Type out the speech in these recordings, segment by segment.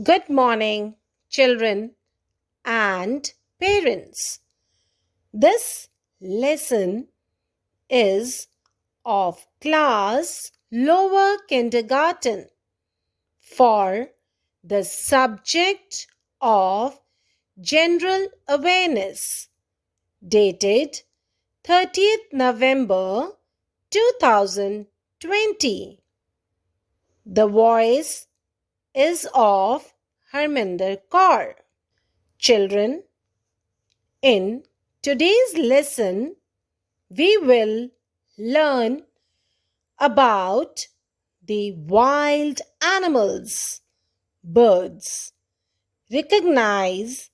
Good morning, children and parents. This lesson is of class lower kindergarten for the subject of general awareness dated 30th November 2020. The voice is of Harminder Kaur. Children, in today's lesson, we will learn about the wild animals, birds. Recognize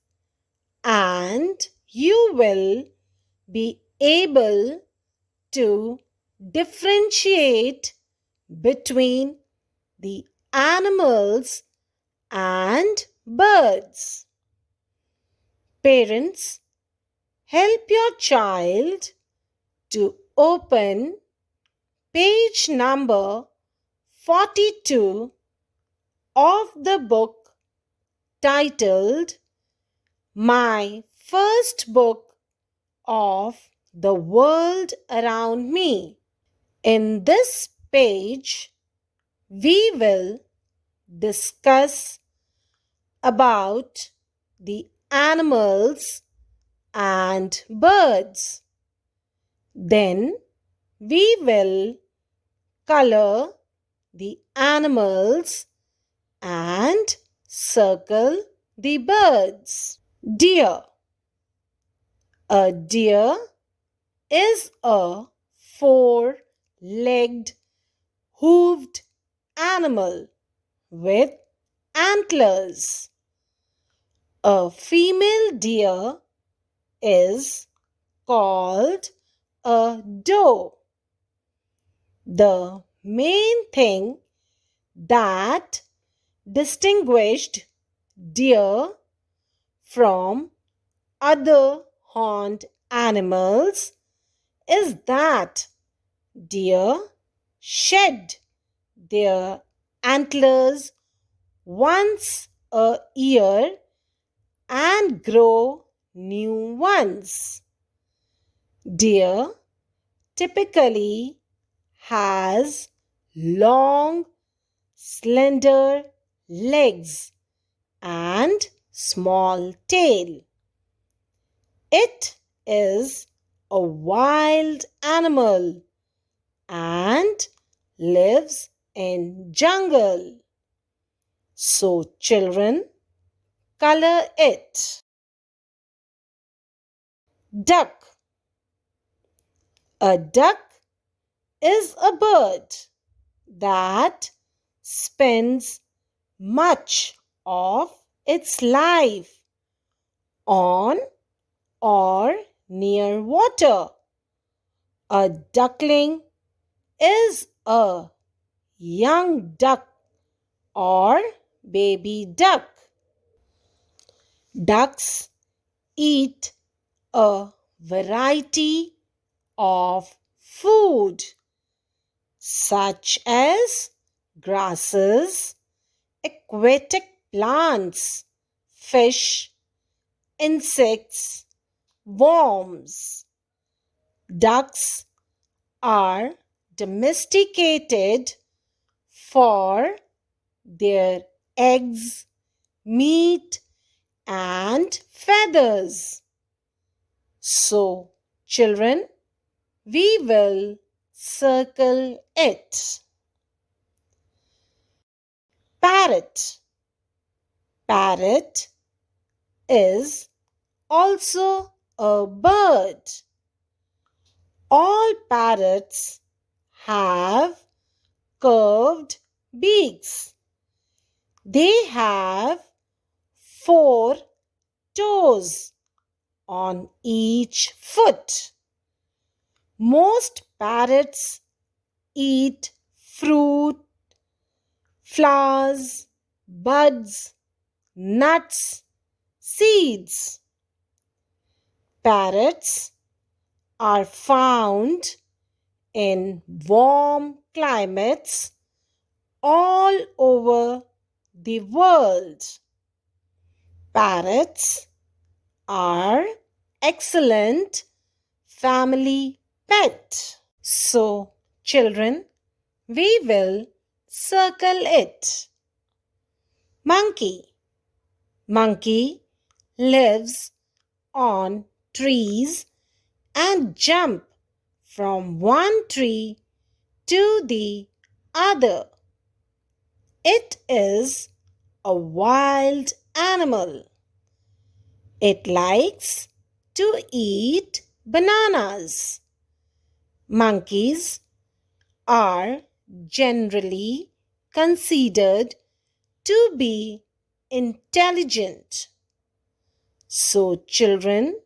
and you will be able to differentiate between the animals and birds. Parents, help your child to open page number 42 of the book titled My First Book of the World Around Me. In this page, we will discuss about the animals and birds. Then we will color the animals and circle the birds. Deer. A deer is a four-legged, hooved animal with antlers. A female deer is called a doe. The main thing that distinguished deer from other horned animals is that deer shed their antlers once a year and grow new ones. Deer typically has long, slender legs and small tail. It is a wild animal and lives in jungle. So children, color it. Duck. A duck is a bird that spends much of its life on or near water. A duckling is a young duck or baby duck. Ducks eat a variety of food such as grasses, aquatic plants, fish, insects, worms. Ducks are domesticated for their eggs, meat, and feathers. So, children, we will circle it. Parrot. Parrot is also a bird. All parrots have curved beaks. They have 4 toes on each foot. Most parrots eat fruit, flowers, buds, nuts, seeds. Parrots are found in warm climates all over the world. Parrots are excellent family pet. So, children, we will circle it. Monkey. Monkey lives on trees and jump from one tree to the other. It is a wild animal. It likes to eat bananas. Monkeys are generally considered to be intelligent. So, children,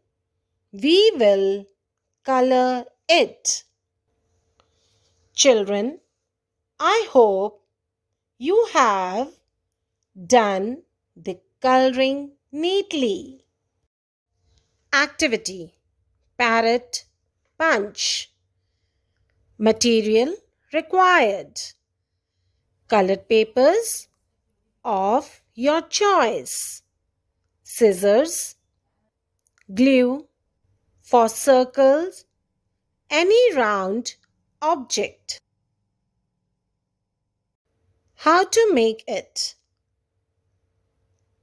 we will color it. Children, I hope you have done the coloring neatly. Activity: Parrot punch. Material required: colored papers of your choice, scissors, glue for circles, any round object. How to make it: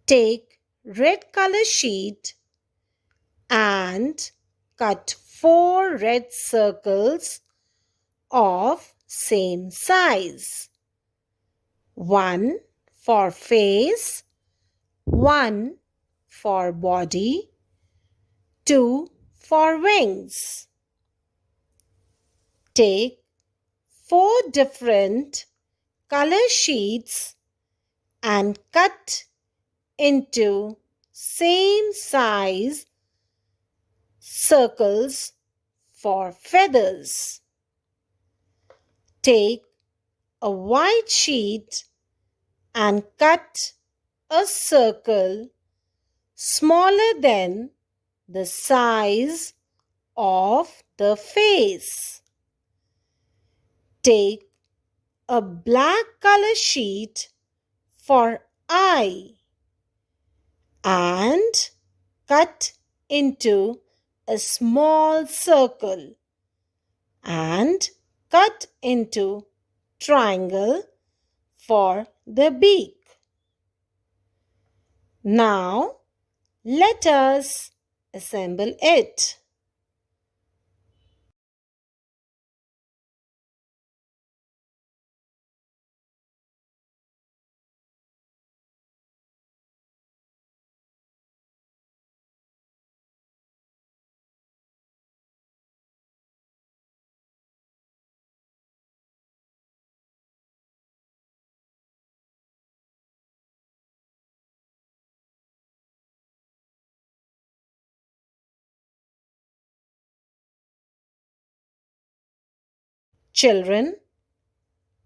take red color sheet and cut 4 red circles of same size. 1 for face, 1 for body, 2 for wings. Take 4 different color sheets and cut into same size circles for feathers. Take a white sheet and cut a circle smaller than the size of the face. Take a black color sheet for eye and cut into a small circle and cut into triangle for the beak. Now let us assemble it. Children,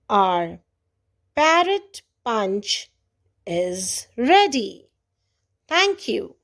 our parrot punch is ready. Thank you.